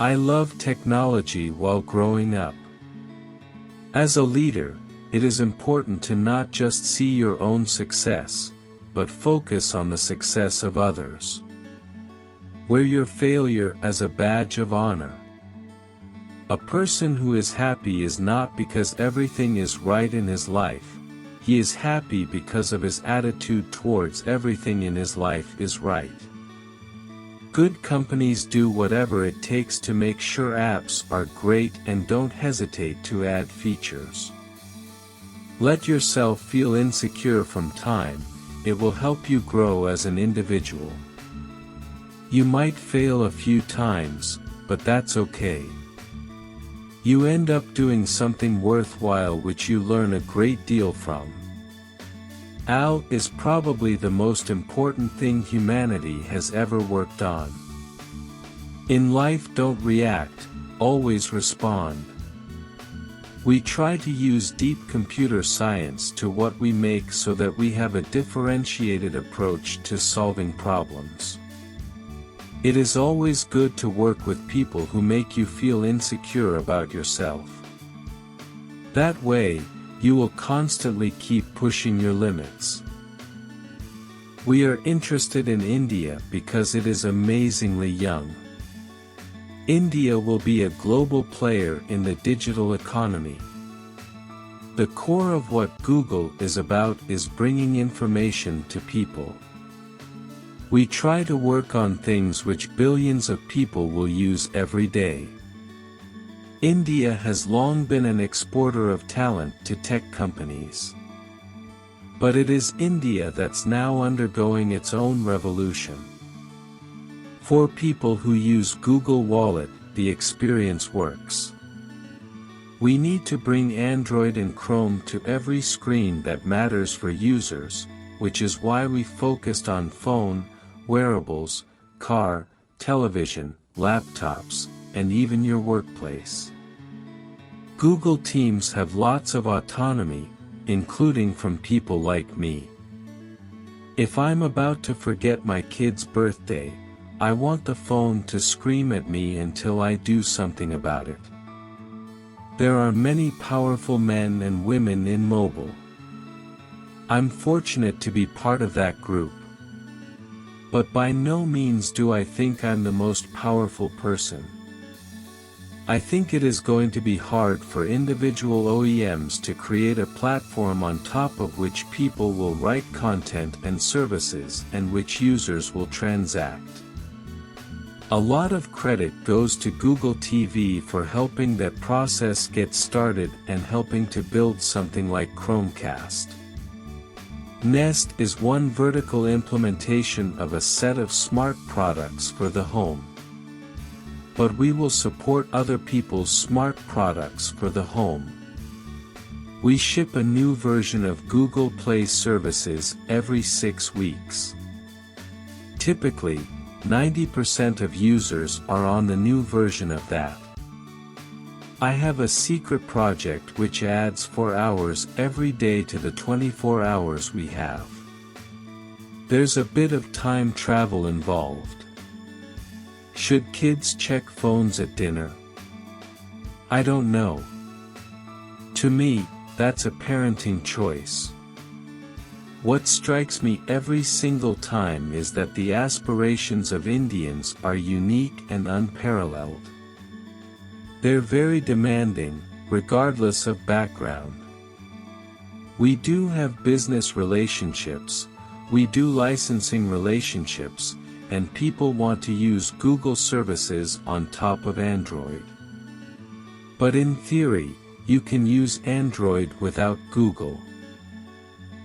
I love technology while growing up. As a leader, it is important to not just see your own success, but focus on the success of others. Wear your failure as a badge of honor. A person who is happy is not because everything is right in his life. He is happy because of his attitude towards everything in his life is right. Good companies do whatever it takes to make sure apps are great and don't hesitate to add features. Let yourself feel insecure from time, it will help you grow as an individual. You might fail a few times, but that's okay. You end up doing something worthwhile which you learn a great deal from. Al is probably the most important thing humanity has ever worked on. In life, don't react, always respond. We try to use deep computer science to what we make so that we have a differentiated approach to solving problems. It is always good to work with people who make you feel insecure about yourself. That way, you will constantly keep pushing your limits. We are interested in India because it is amazingly young. India will be a global player in the digital economy. The core of what Google is about is bringing information to people. We try to work on things which billions of people will use every day. India has long been an exporter of talent to tech companies. But it is India that's now undergoing its own revolution. For people who use Google Wallet, the experience works. We need to bring Android and Chrome to every screen that matters for users, which is why we focused on phone, wearables, car, television, laptops, and even your workplace. Google teams have lots of autonomy, including from people like me. If I'm about to forget my kid's birthday, I want the phone to scream at me until I do something about it. There are many powerful men and women in mobile. I'm fortunate to be part of that group. But by no means do I think I'm the most powerful person. I think it is going to be hard for individual OEMs to create a platform on top of which people will write content and services and which users will transact. A lot of credit goes to Google TV for helping that process get started and helping to build something like Chromecast. Nest is one vertical implementation of a set of smart products for the home. But we will support other people's smart products for the home. We ship a new version of Google Play services every 6 weeks. Typically, 90% of users are on the new version of that. I have a secret project which adds 4 hours every day to the 24 hours we have. There's a bit of time travel involved. Should kids check phones at dinner? I don't know. To me, that's a parenting choice. What strikes me every single time is that the aspirations of Indians are unique and unparalleled. They're very demanding, regardless of background. We do have business relationships, we do licensing relationships, and people want to use Google services on top of Android. But in theory, you can use Android without Google.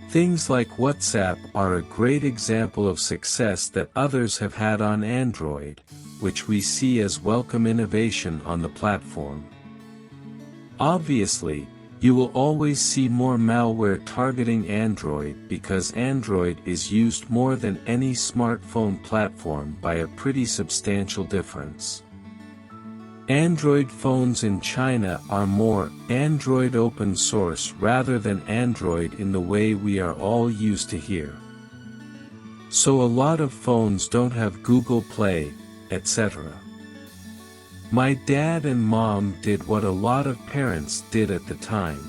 Things like WhatsApp are a great example of success that others have had on Android, which we see as welcome innovation on the platform. Obviously, you will always see more malware targeting Android because Android is used more than any smartphone platform by a pretty substantial difference. Android phones in China are more Android open source rather than Android in the way we are all used to here. So a lot of phones don't have Google Play, etc. My dad and mom did what a lot of parents did at the time.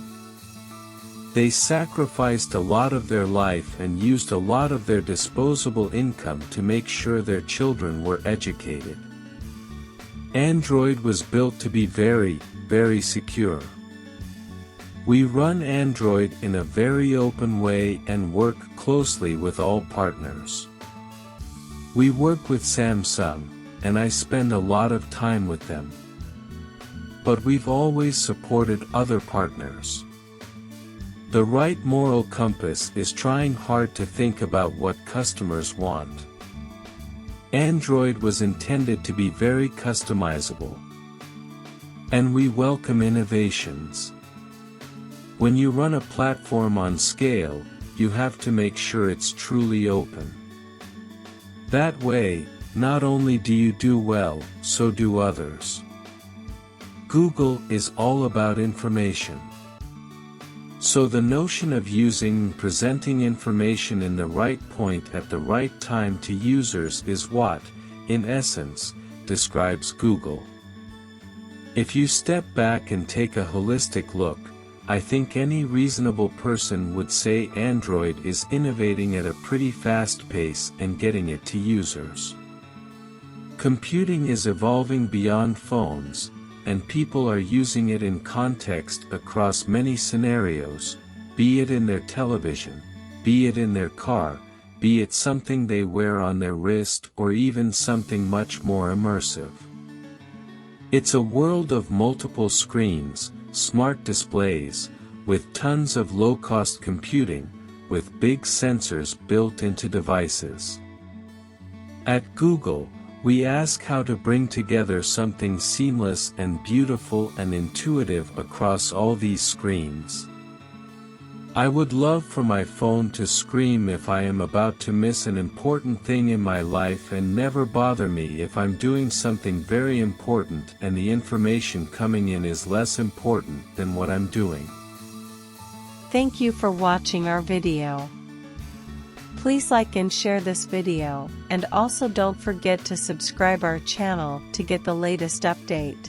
They sacrificed a lot of their life and used a lot of their disposable income to make sure their children were educated. Android was built to be very, very secure. We run Android in a very open way and work closely with all partners. We work with Samsung, and I spend a lot of time with them. But we've always supported other partners. The right moral compass is trying hard to think about what customers want. Android was intended to be very customizable. And we welcome innovations. When you run a platform on scale, you have to make sure it's truly open. That way, not only do you do well, so do others. Google is all about information. So the notion of using and presenting information in the right point at the right time to users is what, in essence, describes Google. If you step back and take a holistic look, I think any reasonable person would say Android is innovating at a pretty fast pace and getting it to users. Computing is evolving beyond phones, and people are using it in context across many scenarios, be it in their television, be it in their car, be it something they wear on their wrist, or even something much more immersive. It's a world of multiple screens, smart displays, with tons of low-cost computing, with big sensors built into devices. At Google, we ask how to bring together something seamless and beautiful and intuitive across all these screens. I would love for my phone to scream if I am about to miss an important thing in my life and never bother me if I'm doing something very important and the information coming in is less important than what I'm doing. Thank you for watching our video. Please like and share this video, and also don't forget to subscribe our channel to get the latest update.